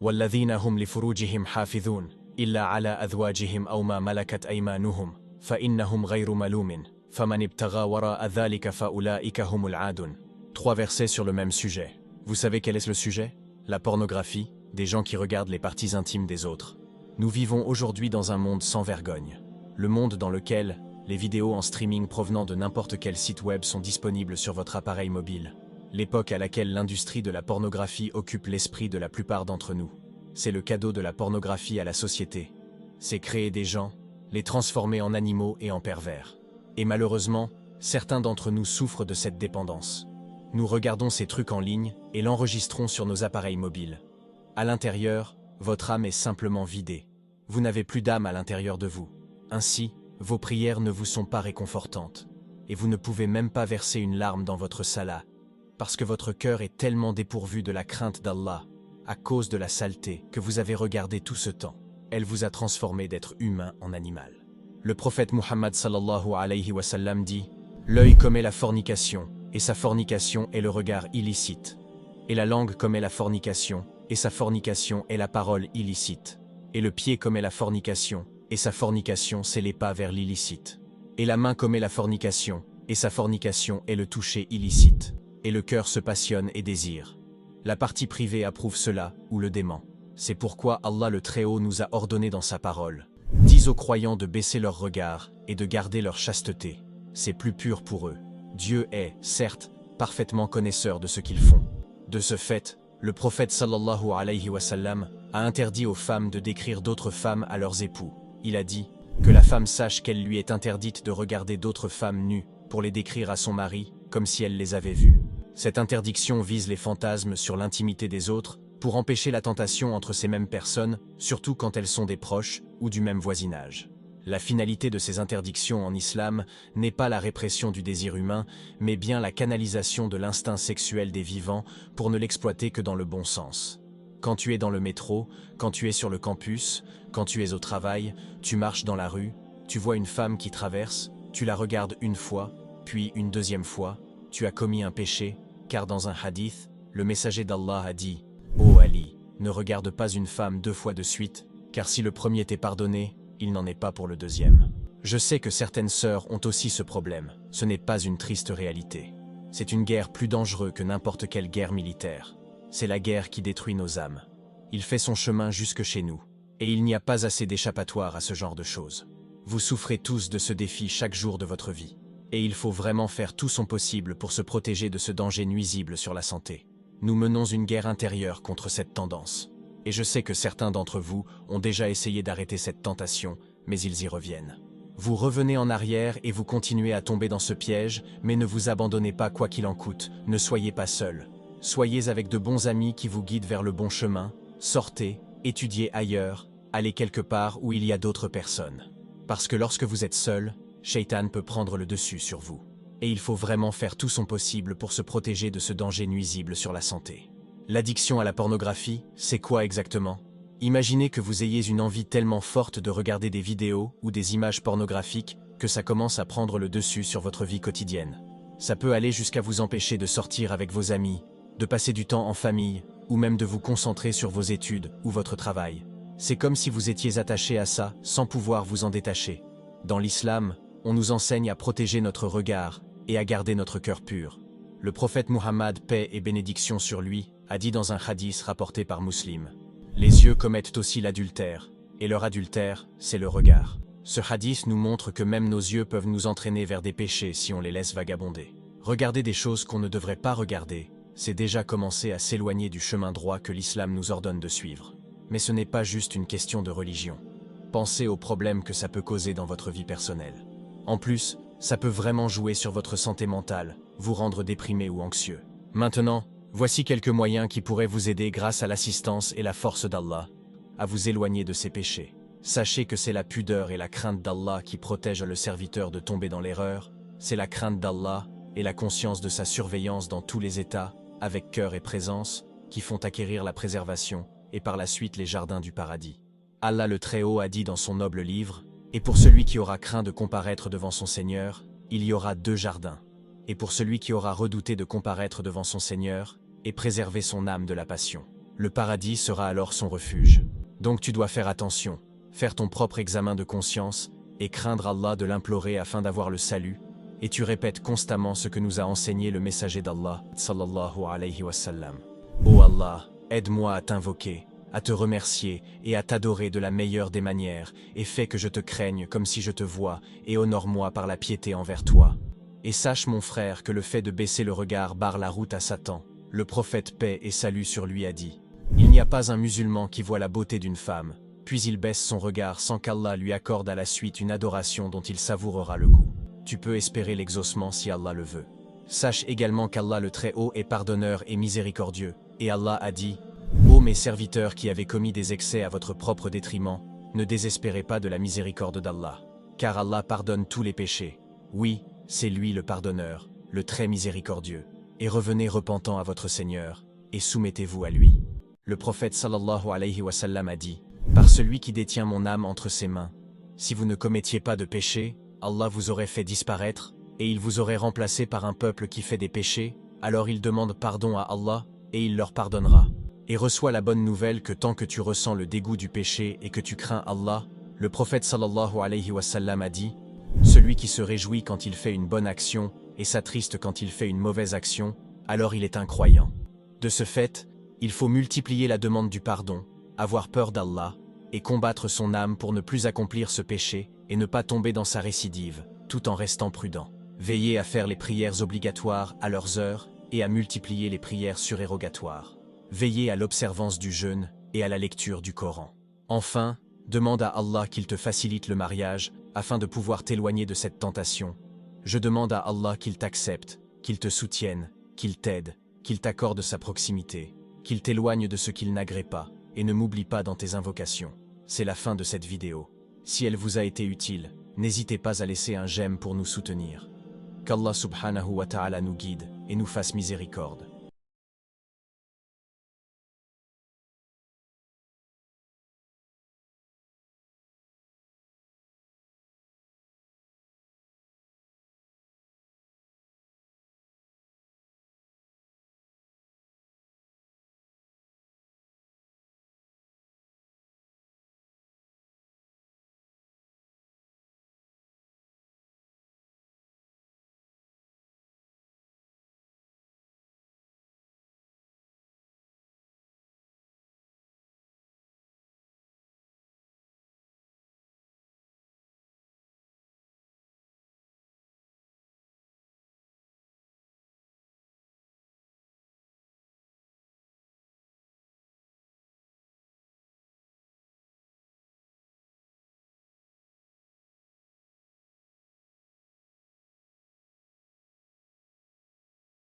والذين هم لفروجهم حافظون إلا على أزواجهم أو ما ملكت أيمانهم فإنهم غير ملوم فمن ابتغى وراء ذلك فأولئك هم العادون. 3 versets sur le même sujet. Vous savez quel est le sujet? La pornographie, des gens qui regardent les parties intimes des autres. Nous vivons aujourd'hui dans un monde sans vergogne. Le monde dans lequel les vidéos en streaming provenant de n'importe quel site web sont disponibles sur votre appareil mobile. L'époque à laquelle l'industrie de la pornographie occupe l'esprit de la plupart d'entre nous. C'est le cadeau de la pornographie à la société. C'est créer des gens, les transformer en animaux et en pervers. Et malheureusement, certains d'entre nous souffrent de cette dépendance. Nous regardons ces trucs en ligne et l'enregistrons sur nos appareils mobiles. À l'intérieur, votre âme est simplement vidée. Vous n'avez plus d'âme à l'intérieur de vous. Ainsi, vos prières ne vous sont pas réconfortantes. Et vous ne pouvez même pas verser une larme dans votre salat, parce que votre cœur est tellement dépourvu de la crainte d'Allah, à cause de la saleté que vous avez regardé tout ce temps. Elle vous a transformé d'être humain en animal. Le prophète Muhammad sallallahu alayhi wa sallam dit « L'œil commet la fornication, et sa fornication est le regard illicite. Et la langue commet la fornication, et sa fornication est la parole illicite. Et le pied commet la fornication, et sa fornication c'est les pas vers l'illicite. Et la main commet la fornication, et sa fornication est le toucher illicite. Et le cœur se passionne et désire. La partie privée approuve cela, ou le dément. C'est pourquoi Allah le Très-Haut nous a ordonné dans sa parole. Dis aux croyants de baisser leur regard et de garder leur chasteté. C'est plus pur pour eux. Dieu est, certes, parfaitement connaisseur de ce qu'ils font. De ce fait, le prophète sallallahu alayhi wa sallam a interdit aux femmes de décrire d'autres femmes à leurs époux. Il a dit que la femme sache qu'elle lui est interdite de regarder d'autres femmes nues pour les décrire à son mari comme si elle les avait vues. Cette interdiction vise les fantasmes sur l'intimité des autres pour empêcher la tentation entre ces mêmes personnes, surtout quand elles sont des proches ou du même voisinage. La finalité de ces interdictions en islam n'est pas la répression du désir humain, mais bien la canalisation de l'instinct sexuel des vivants pour ne l'exploiter que dans le bon sens. Quand tu es dans le métro, quand tu es sur le campus, quand tu es au travail, tu marches dans la rue, tu vois une femme qui traverse, tu la regardes une fois, puis une deuxième fois, tu as commis un péché, car dans un hadith, le messager d'Allah a dit « Ô Ali, ne regarde pas une femme 2 fois de suite, car si le premier t'est pardonné, il n'en est pas pour le deuxième. » Je sais que certaines sœurs ont aussi ce problème, ce n'est pas une triste réalité. C'est une guerre plus dangereuse que n'importe quelle guerre militaire. C'est la guerre qui détruit nos âmes. Il fait son chemin jusque chez nous, et il n'y a pas assez d'échappatoire à ce genre de choses. Vous souffrez tous de ce défi chaque jour de votre vie. Et il faut vraiment faire tout son possible pour se protéger de ce danger nuisible sur la santé. Nous menons une guerre intérieure contre cette tendance. Et je sais que certains d'entre vous ont déjà essayé d'arrêter cette tentation, mais ils y reviennent. Vous revenez en arrière et vous continuez à tomber dans ce piège, mais ne vous abandonnez pas quoi qu'il en coûte, ne soyez pas seul. Soyez avec de bons amis qui vous guident vers le bon chemin, sortez, étudiez ailleurs, allez quelque part où il y a d'autres personnes. Parce que lorsque vous êtes seul, Shaitan peut prendre le dessus sur vous. Et il faut vraiment faire tout son possible pour se protéger de ce danger nuisible sur la santé. L'addiction à la pornographie, c'est quoi exactement? Imaginez que vous ayez une envie tellement forte de regarder des vidéos ou des images pornographiques que ça commence à prendre le dessus sur votre vie quotidienne. Ça peut aller jusqu'à vous empêcher de sortir avec vos amis, de passer du temps en famille, ou même de vous concentrer sur vos études ou votre travail. C'est comme si vous étiez attaché à ça sans pouvoir vous en détacher. Dans l'islam, on nous enseigne à protéger notre regard et à garder notre cœur pur. Le prophète Muhammad, paix et bénédiction sur lui, a dit dans un hadith rapporté par Muslim « Les yeux commettent aussi l'adultère, et leur adultère, c'est le regard. » Ce hadith nous montre que même nos yeux peuvent nous entraîner vers des péchés si on les laisse vagabonder. Regarder des choses qu'on ne devrait pas regarder, c'est déjà commencer à s'éloigner du chemin droit que l'islam nous ordonne de suivre. Mais ce n'est pas juste une question de religion. Pensez aux problèmes que ça peut causer dans votre vie personnelle. En plus, ça peut vraiment jouer sur votre santé mentale, vous rendre déprimé ou anxieux. Maintenant, voici quelques moyens qui pourraient vous aider grâce à l'assistance et la force d'Allah à vous éloigner de ces péchés. Sachez que c'est la pudeur et la crainte d'Allah qui protègent le serviteur de tomber dans l'erreur. C'est la crainte d'Allah et la conscience de sa surveillance dans tous les états, avec cœur et présence, qui font acquérir la préservation et par la suite les jardins du paradis. Allah le Très-Haut a dit dans son noble livre « Et pour celui qui aura craint de comparaître devant son Seigneur, il y aura 2 jardins. Et pour celui qui aura redouté de comparaître devant son Seigneur, et préserver son âme de la passion. » Le paradis sera alors son refuge. Donc tu dois faire attention, faire ton propre examen de conscience et craindre Allah de l'implorer afin d'avoir le salut, et tu répètes constamment ce que nous a enseigné le messager d'Allah, sallallahu alayhi wa sallam. Ô Allah, aide-moi à t'invoquer, à te remercier et à t'adorer de la meilleure des manières, et fais que je te craigne comme si je te vois, et honore-moi par la piété envers toi. Et sache mon frère que le fait de baisser le regard barre la route à Satan. Le prophète paix et salut sur lui a dit: il n'y a pas un musulman qui voit la beauté d'une femme, puis il baisse son regard sans qu'Allah lui accorde à la suite une adoration dont il savourera le goût. Tu peux espérer l'exaucement si Allah le veut. Sache également qu'Allah le Très-Haut est pardonneur et miséricordieux, et Allah a dit: ô mes serviteurs qui avez commis des excès à votre propre détriment, ne désespérez pas de la miséricorde d'Allah, car Allah pardonne tous les péchés. Oui, c'est lui le pardonneur, le très miséricordieux. Et revenez repentant à votre Seigneur, et soumettez-vous à lui. Le prophète sallallahu alayhi wa sallam a dit: par celui qui détient mon âme entre ses mains, si vous ne commettiez pas de péché, Allah vous aurait fait disparaître, et il vous aurait remplacé par un peuple qui fait des péchés, alors il demande pardon à Allah, et il leur pardonnera. Et reçois la bonne nouvelle que tant que tu ressens le dégoût du péché et que tu crains Allah, le prophète sallallahu alayhi wa sallam a dit: celui qui se réjouit quand il fait une bonne action, et s'attriste quand il fait une mauvaise action, alors il est un croyant. De ce fait, il faut multiplier la demande du pardon, avoir peur d'Allah, et combattre son âme pour ne plus accomplir ce péché, et ne pas tomber dans sa récidive, tout en restant prudent. Veillez à faire les prières obligatoires à leurs heures, et à multiplier les prières surérogatoires. Veillez à l'observance du jeûne, et à la lecture du Coran. Enfin, demande à Allah qu'il te facilite le mariage, afin de pouvoir t'éloigner de cette tentation. Je demande à Allah qu'il t'accepte, qu'il te soutienne, qu'il t'aide, qu'il t'accorde sa proximité, qu'il t'éloigne de ce qu'il n'agrée pas, et ne m'oublie pas dans tes invocations. C'est la fin de cette vidéo. Si elle vous a été utile, n'hésitez pas à laisser un j'aime pour nous soutenir. Qu'Allah subhanahu wa ta'ala nous guide et nous fasse miséricorde.